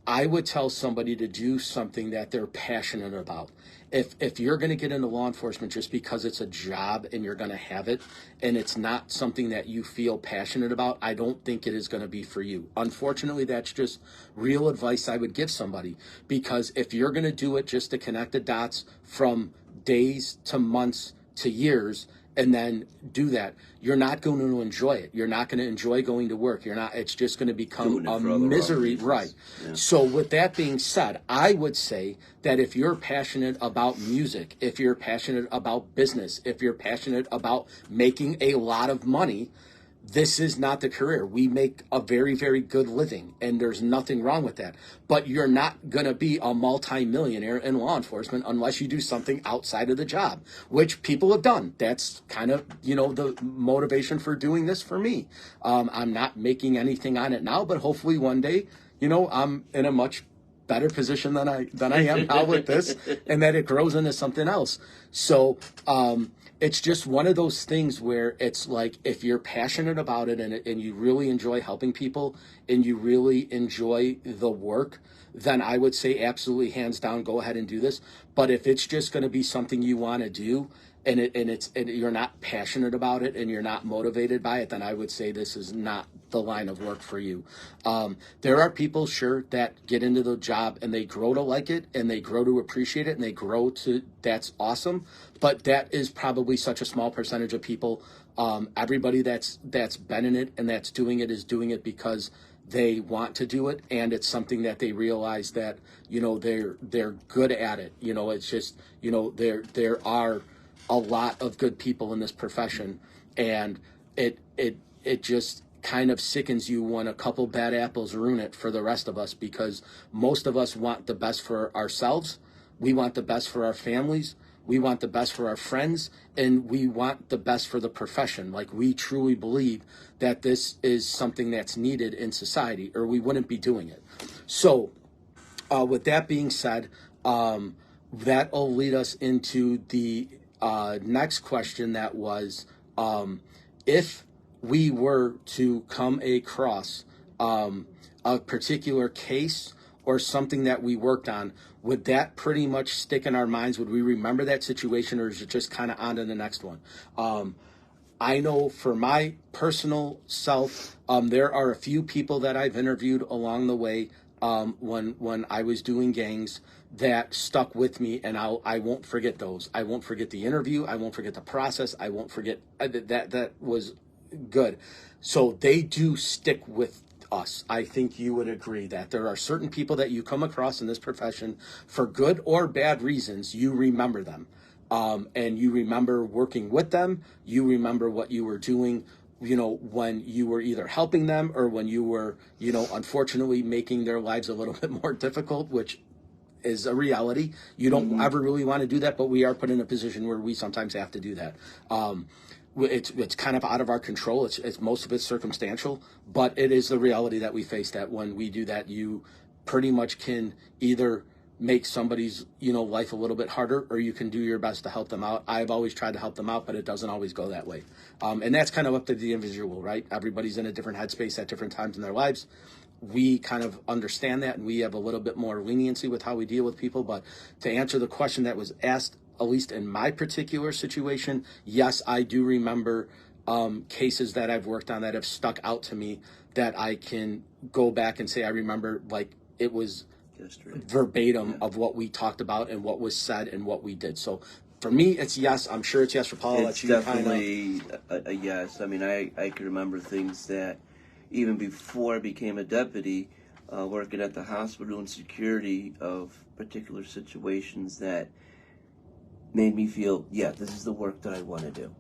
I would tell somebody to do something that they're passionate about. If you're going to get into law enforcement just because it's a job and you're going to have it, and it's not something that you feel passionate about, I don't think it is going to be for you. Unfortunately, that's just real advice I would give somebody, because if you're going to do it just to connect the dots from days to months to years, and then do that, you're not going to enjoy it. You're not going to enjoy going to work. It's just going to become a misery. Right. Yeah. So with that being said, I would say that if you're passionate about music, if you're passionate about business, if you're passionate about making a lot of money, this is not the career. We make a very, very good living, and there's nothing wrong with that. But you're not going to be a multimillionaire in law enforcement unless you do something outside of the job, which people have done. That's kind of, the motivation for doing this for me. I'm not making anything on it now, but hopefully one day, I'm in a much better position than I am now with this, and that it grows into something else. So, it's just one of those things where it's like, if you're passionate about it and you really enjoy helping people and you really enjoy the work, then I would say absolutely, hands down, go ahead and do this. But if it's just going to be something you want to do and you're not passionate about it and you're not motivated by it, then I would say this is not the line of work for you. There are people, sure, that get into the job and they grow to like it and they grow to appreciate it and they grow to, that's awesome. But that is probably such a small percentage of people. Everybody that's been in it and that's doing it is doing it because they want to do it, and it's something that they realize that they're good at it. It's just there are a lot of good people in this profession, and it just kind of sickens you when a couple bad apples ruin it for the rest of us, because most of us want the best for ourselves, we want the best for our families, we want the best for our friends, and we want the best for the profession. Like, we truly believe that this is something that's needed in society, or we wouldn't be doing it. So with that being said, that'll lead us into the next question, that was, if we were to come across a particular case or something that we worked on, would that pretty much stick in our minds? Would we remember that situation, or is it just kind of on to the next one? I know for my personal self, there are a few people that I've interviewed along the way when I was doing gangs that stuck with me, and I won't forget those. I won't forget the interview. I won't forget the process. I won't forget that was good. So they do stick with us. I think you would agree that there are certain people that you come across in this profession for good or bad reasons. You remember them, and you remember working with them. You remember what you were doing, when you were either helping them or when you were, unfortunately making their lives a little bit more difficult, which is a reality. You don't ever really want to do that, but we are put in a position where we sometimes have to do that. It's kind of out of our control. It's most of it's circumstantial, but it is the reality that we face, that when we do that, you pretty much can either make somebody's life a little bit harder, or you can do your best to help them out. I've always tried to help them out, but it doesn't always go that way, and that's kind of up to the individual, right? Everybody's in a different headspace at different times in their lives. We kind of understand that, and we have a little bit more leniency with how we deal with people. But to answer the question that was asked, at least in my particular situation, yes, I do remember cases that I've worked on that have stuck out to me, that I can go back and say I remember like it was verbatim of what we talked about and what was said and what we did. So for me, it's yes. I'm sure it's yes for Paul.
It's definitely a yes. I mean, I can remember things that even before I became a deputy, working at the hospital and security of particular situations that made me feel, yeah, this is the work that I want to do.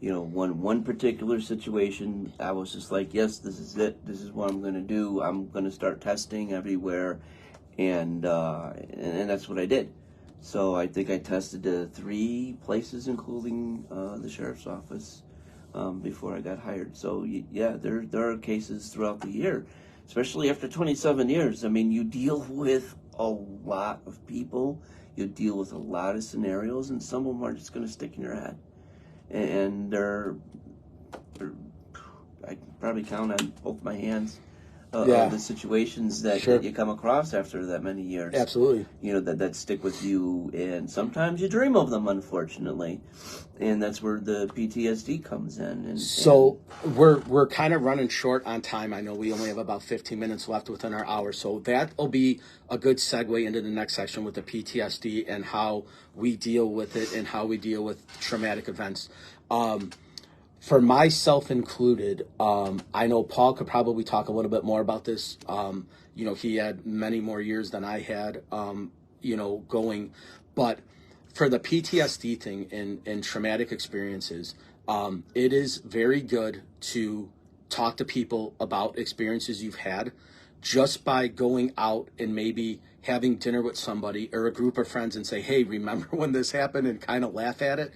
One particular situation, I was just like, yes, this is it. This is what I'm going to do. I'm going to start testing everywhere, and that's what I did. So I think I tested 3 places, including the sheriff's office, before I got hired. So yeah, there are cases throughout the year, especially after 27 years. I mean, you deal with a lot of people. You deal with a lot of scenarios, and some of them are just going to stick in your head. And I can probably count on both my hands of the situations that you come across after that many years.
Absolutely.
That stick with you, and sometimes you dream of them, unfortunately. And that's where the PTSD comes in.
So we're kind of running short on time. I know we only have about 15 minutes left within our hour. So that'll be a good segue into the next section with the PTSD and how we deal with it and how we deal with traumatic events. For myself included, I know Paul could probably talk a little bit more about this. He had many more years than I had, going. But for the PTSD thing and traumatic experiences, it is very good to talk to people about experiences you've had just by going out and maybe having dinner with somebody or a group of friends and say, hey, remember when this happened, and kind of laugh at it.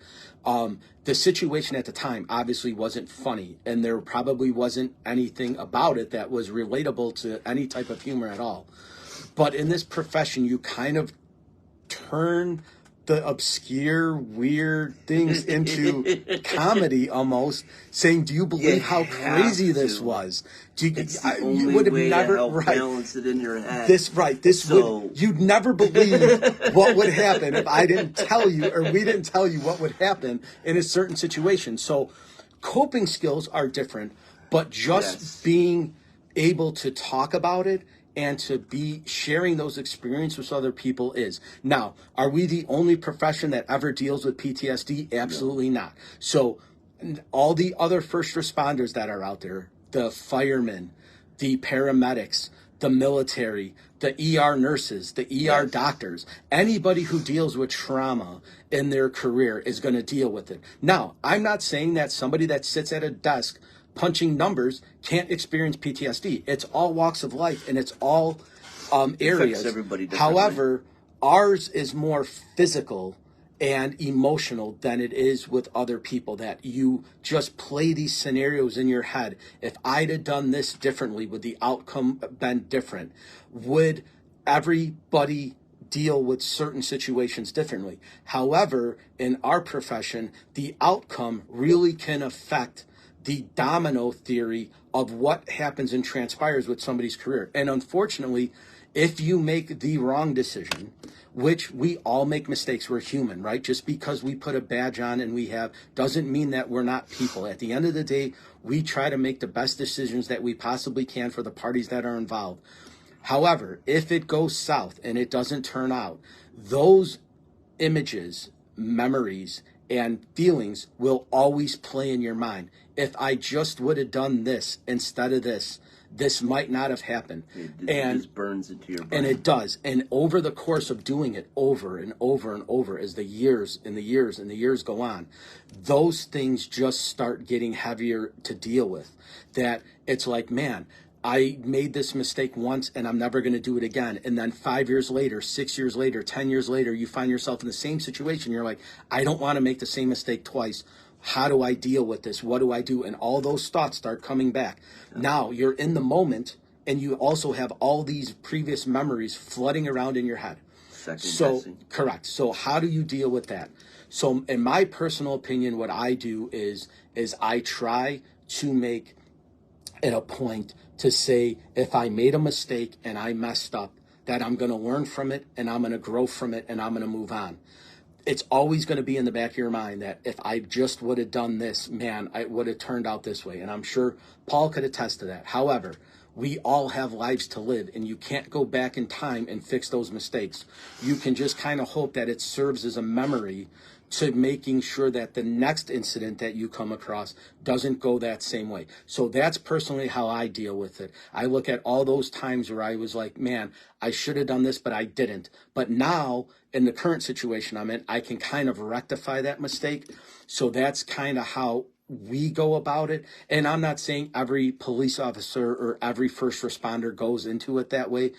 The situation at the time obviously wasn't funny, and there probably wasn't anything about it that was relatable to any type of humor at all. But in this profession, you kind of turn the obscure, weird things into comedy almost, saying, do you believe how crazy this was?
You would have never balance it in your head.
You'd never believe what would happen if I didn't tell you, or we didn't tell you what would happen in a certain situation. So coping skills are different, but just being able to talk about it and to be sharing those experiences with other people is. Now, are we the only profession that ever deals with PTSD? Absolutely not. So all the other first responders that are out there, the firemen, the paramedics, the military, the ER nurses, the ER doctors, anybody who deals with trauma in their career is going to deal with it. Now, I'm not saying that somebody that sits at a desk punching numbers can't experience PTSD. It's all walks of life, and it's all areas. However, ours is more physical and emotional than it is with other people, that you just play these scenarios in your head. If I'd have done this differently, would the outcome been different? Would everybody deal with certain situations differently? However, in our profession, the outcome really can affect the domino theory of what happens and transpires with somebody's career. And unfortunately, if you make the wrong decision, which we all make mistakes, we're human, right? Just because we put a badge on and we have, doesn't mean that we're not people. At the end of the day, we try to make the best decisions that we possibly can for the parties that are involved. However, if it goes south and it doesn't turn out, those images, memories, and feelings will always play in your mind. If I just would have done this instead of this, this might not have happened.
It just burns into your brain.
And it does. And over the course of doing it over and over and over, as the years and the years and the years go on, those things just start getting heavier to deal with. That it's like, man, I made this mistake once and I'm never going to do it again. And then 5 years later, 6 years later, 10 years later, you find yourself in the same situation. You're like, I don't want to make the same mistake twice. How do I deal with this? What do I do? And all those thoughts start coming back. Now you're in the moment, and you also have all these previous memories flooding around in your head. Correct. So how do you deal with that? So in my personal opinion, what I do is I try to make it a point to say, if I made a mistake and I messed up, that I'm going to learn from it and I'm going to grow from it and I'm going to move on. It's always going to be in the back of your mind that if I just would have done this, man, it would have turned out this way. And I'm sure Paul could attest to that. However, we all have lives to live, and you can't go back in time and fix those mistakes. You can just kind of hope that it serves as a memory to making sure that the next incident that you come across doesn't go that same way. So that's personally how I deal with it. I look at all those times where I was like, man, I should have done this, but I didn't. But now, in the current situation I'm in, I can kind of rectify that mistake. So that's kind of how we go about it. And I'm not saying every police officer or every first responder goes into it that way,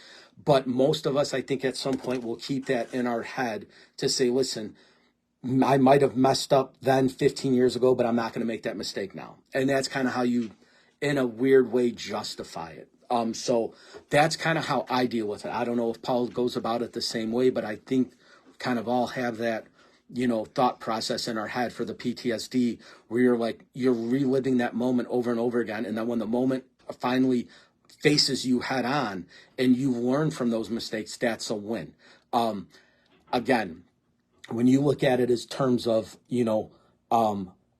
but most of us, I think at some point, will keep that in our head to say, listen, I might have messed up then 15 years ago, but I'm not going to make that mistake now. And that's kind of how you, in a weird way, justify it. So that's kind of how I deal with it. I don't know if Paul goes about it the same way, but I think kind of all have that, thought process in our head for the PTSD, where you're reliving that moment over and over again. And then when the moment finally faces you head on and you learn from those mistakes, that's a win. Again, when you look at it as terms of,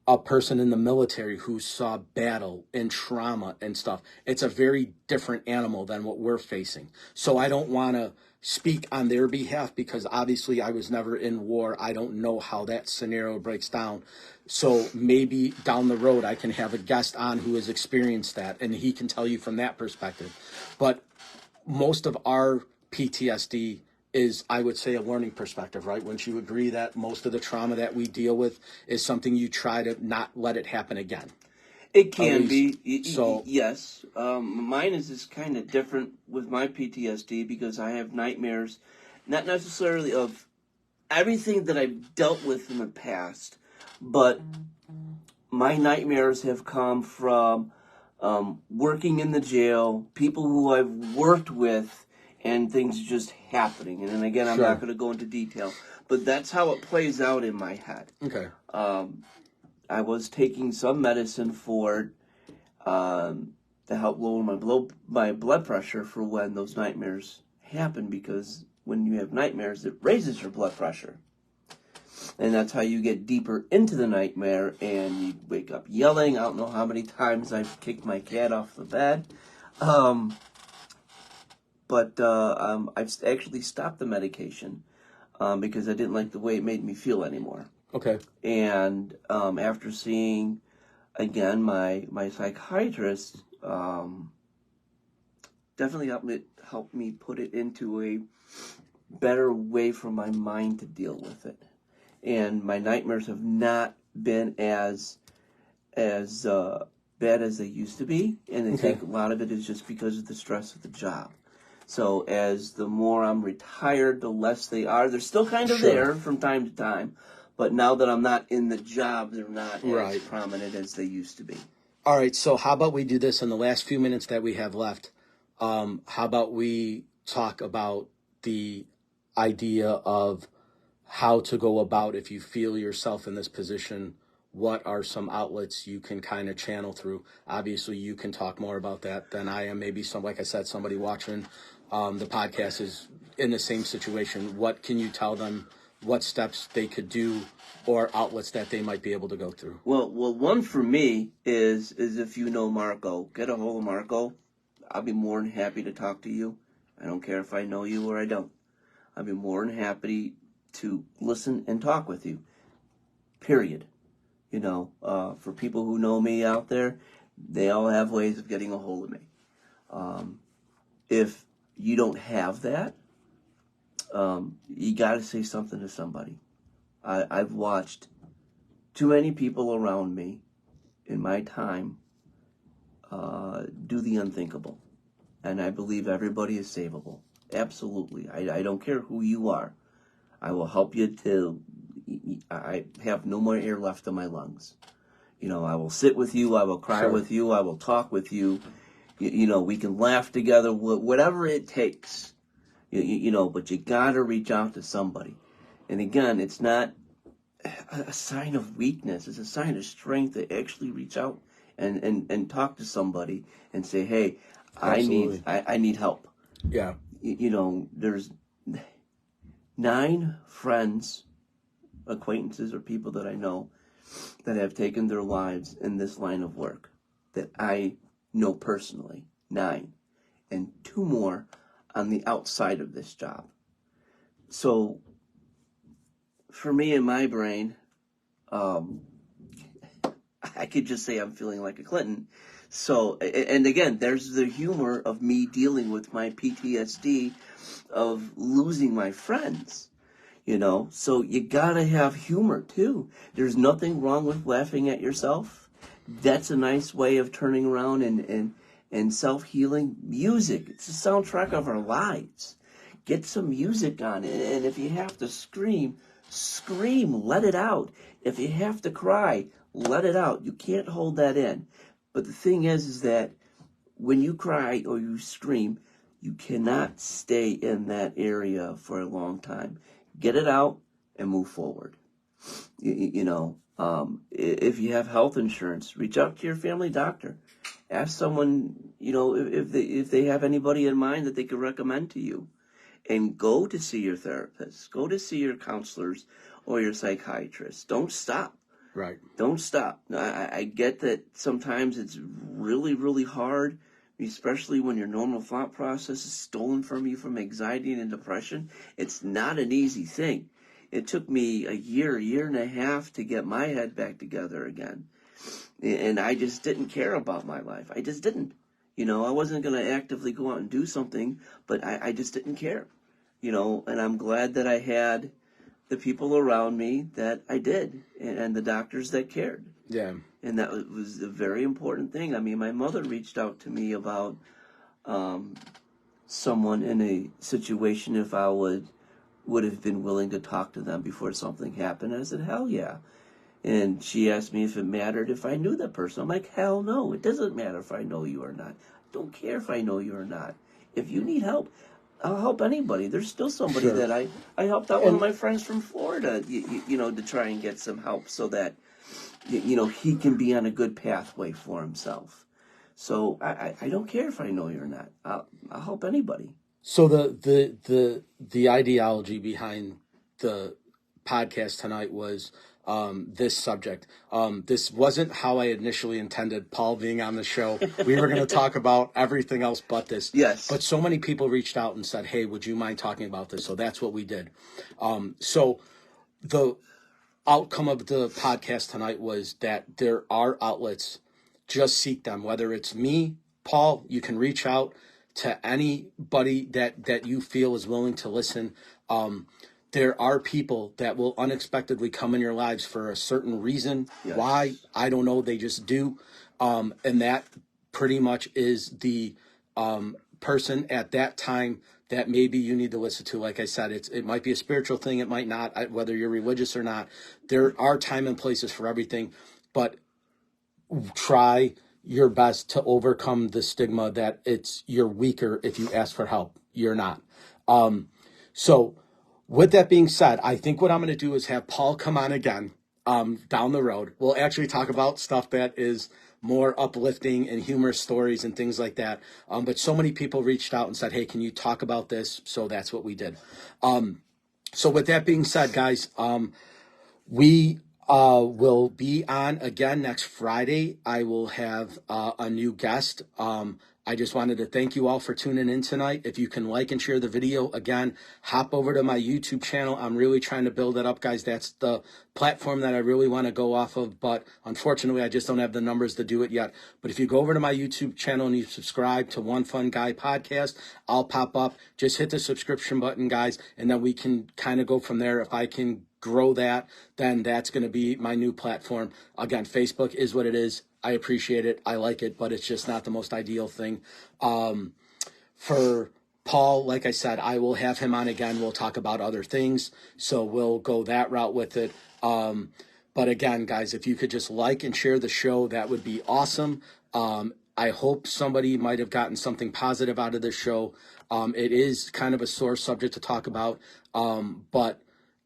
a person in the military who saw battle and trauma and stuff, it's a very different animal than what we're facing. So I don't want to speak on their behalf because obviously I was never in war. I don't know how that scenario breaks down. So maybe down the road I can have a guest on who has experienced that and he can tell you from that perspective. But most of our PTSD is, I would say, a learning perspective, right? Wouldn't you agree that most of the trauma that we deal with is something you try to not let it happen again?
It can
least,
be,
so
yes. Mine is just kind of different with my PTSD because I have nightmares, not necessarily of everything that I've dealt with in the past, but my nightmares have come from working in the jail, people who I've worked with, and things just happening. And then again, I'm not
sure.
going to go into detail, but that's how it plays out in my head.
Okay.
I was taking some medicine for to help lower my blood pressure for when those nightmares happen, because when you have nightmares, it raises your blood pressure. And that's how you get deeper into the nightmare, and you wake up yelling. I don't know how many times I've kicked my cat off the bed. But I've actually stopped the medication because I didn't like the way it made me feel anymore.
Okay.
And after seeing, again, my psychiatrist, definitely helped me put it into a better way for my mind to deal with it. And my nightmares have not been as bad as they used to be, and I think a lot of it is just because of the stress of the job. So as the more I'm retired, the less they are. They're still kind of there from time to time, but now that I'm not in the job, they're not as prominent as they used to be.
All right, so how about we do this in the last few minutes that we have left? How about we talk about the idea of how to go about if you feel yourself in this position? What are some outlets you can kind of channel through? Obviously, you can talk more about that than I am. Maybe like I said, somebody watching the podcast is in the same situation. What can you tell them? What steps they could do, or outlets that they might be able to go through?
Well, one for me is if you know Marco, get a hold of Marco. I'll be more than happy to talk to you. I don't care if I know you or I don't. I'll be more than happy to listen and talk with you. Period. You know, for people who know me out there, they all have ways of getting a hold of me. If you don't have that, you got to say something to somebody. I've watched too many people around me in my time do the unthinkable. And I believe everybody is savable. Absolutely. I don't care who you are. I will help you till I have no more air left in my lungs. You know, I will sit with you. I will cry with you. I will talk with you. You know, we can laugh together, whatever it takes. You know, but you got to reach out to somebody. And again, it's not a sign of weakness. It's a sign of strength to actually reach out and talk to somebody and say, hey, I need help.
Yeah.
You know, there's 9 friends, acquaintances, or people that I know that have taken their lives in this line of work that I know personally. 9. And 2 more on the outside of this job. So for me in my brain, I could just say I'm feeling like a Clinton. So, and again, there's the humor of me dealing with my PTSD of losing my friends, you know. So you gotta have humor too. There's nothing wrong with laughing at yourself. That's a nice way of turning around and self-healing. Music, it's the soundtrack of our lives. Get some music on it, and if you have to scream, let it out. If you have to cry, let it out. You can't hold that in. But the thing is that when you cry or you scream, you cannot stay in that area for a long time. Get it out and move forward. You know, if you have health insurance, reach out to your family doctor. Ask someone, you know, if they have anybody in mind that they could recommend to you. And go to see your therapist. Go to see your counselors or your psychiatrist. Don't stop.
Right.
Don't stop. I get that sometimes it's really, really hard, especially when your normal thought process is stolen from you from anxiety and depression. It's not an easy thing. It took me a year and a half to get my head back together again. And I just didn't care about my life. I just didn't. You know, I wasn't going to actively go out and do something, but I just didn't care. You know, and I'm glad that I had the people around me that I did, and the doctors that cared.
Yeah.
And that was a very important thing. I mean, my mother reached out to me about someone in a situation if I would have been willing to talk to them before something happened. I said, hell yeah. And she asked me if it mattered if I knew that person. I'm like, hell no, it doesn't matter if I know you or not. I don't care if I know you or not. If you need help, I'll help anybody. There's still somebody
Sure.
that I helped out one of my friends from Florida, you know, to try and get some help so that, you know, he can be on a good pathway for himself. So I don't care if I know you or not. I'll help anybody.
So the ideology behind the podcast tonight was this subject. This wasn't how I initially intended Paul being on the show. We were going to talk about everything else but this.
Yes.
But so many people reached out and said, hey, would you mind talking about this? So that's what we did. So the outcome of the podcast tonight was that there are outlets. Just seek them. Whether it's me, Paul, you can reach out to anybody that you feel is willing to listen. There are people that will unexpectedly come in your lives for a certain reason.
Yes.
Why? I don't know. They just do. And that pretty much is the person at that time that maybe you need to listen to. Like I said, it might be a spiritual thing. It might not, whether you're religious or not. There are time and places for everything. But try your best to overcome the stigma that you're weaker if you ask for help. You're not. So with that being said, I think what I'm going to do is have Paul come on again down the road. We'll actually talk about stuff that is more uplifting and humorous stories and things like that. But so many people reached out and said, hey, can you talk about this? So that's what we did. So with that being said, guys, we will be on again next Friday. I will have a new guest. I just wanted to thank you all for tuning in tonight. If you can like and share the video, again, hop over to my YouTube channel. I'm really trying to build it up, guys. That's the platform that I really want to go off of, but unfortunately, I just don't have the numbers to do it yet. But if you go over to my YouTube channel and you subscribe to One Fun Guy Podcast, I'll pop up. Just hit the subscription button, guys, and then we can kind of go from there. If I can grow that, then that's going to be my new platform. Again, Facebook is what it is. I appreciate it. I like it, but it's just not the most ideal thing. For Paul, like I said, I will have him on again. We'll talk about other things. So we'll go that route with it. But again, guys, if you could just like and share the show, that would be awesome. I hope somebody might have gotten something positive out of this show. It is kind of a sore subject to talk about, but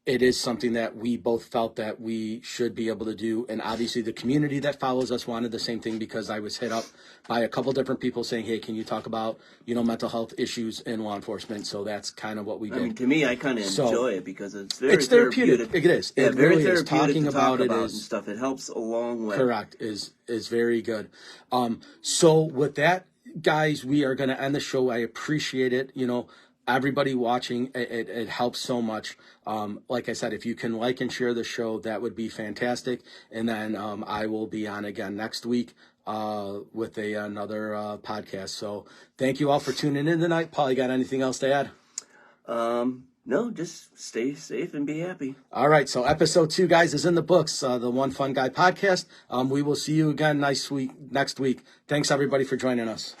it is something that we both felt that we should be able to do. And obviously the community that follows us wanted the same thing, because I was hit up by a couple different people saying, hey, can you talk about, mental health issues in law enforcement? So that's kind of what we did.
I mean, to me, I kind of enjoy it because it's very
therapeutic. It is.
Yeah,
it
very
really is.
therapeutic
Talking
to talk about
is
and stuff. It helps a long way.
Correct. Is very good. So with that, guys, we are going to end the show. I appreciate it. Everybody watching, it helps so much. Like I said, if you can like and share the show, that would be fantastic. And then I will be on again next week with another podcast. So thank you all for tuning in tonight. Paul, you got anything else to add?
No, just stay safe and be happy.
All right. So episode 2, guys, is in the books, the One Fun Guy Podcast. We will see you again next week. Thanks, everybody, for joining us.